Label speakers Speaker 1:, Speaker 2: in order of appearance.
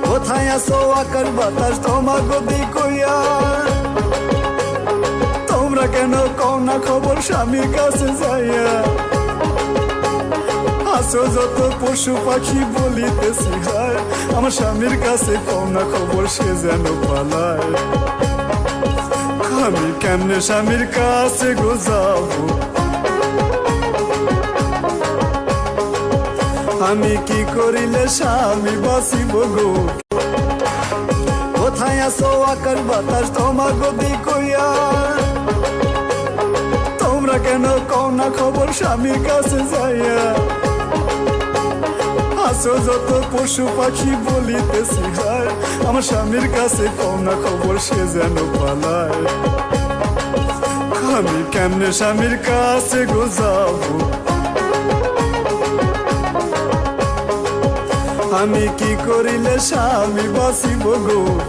Speaker 1: কোথায় আছো আকাশ বাতাস তোমাকে দিকইয়া, তোমরা কেন কও না খবর স্বামীর কাছে যাইয়া। আছো যত পশু পাখি বলিতেছি হায়, আমার স্বামীর কাছে কও না খবর সে যেন পালায়। আমি কেমনে স্বামীর কাছে গো যাবো, আমি কি করিলে স্বামী বাঁচিব গো। কোথায় আছো আকাশ বাতাস তোমাকে দিকইয়া, তোমরা কেন কও না খবর স্বামীর কাছে যাইয়া। আছো যত পশু পাখি বলিতেছি হায়, আমার স্বামীর কাছে কও না খবর সে যেন পালায়। আমি কেমনে স্বামীর কাছে গো যাবো, আমি কি করিলে স্বামী বাঁচিব গো।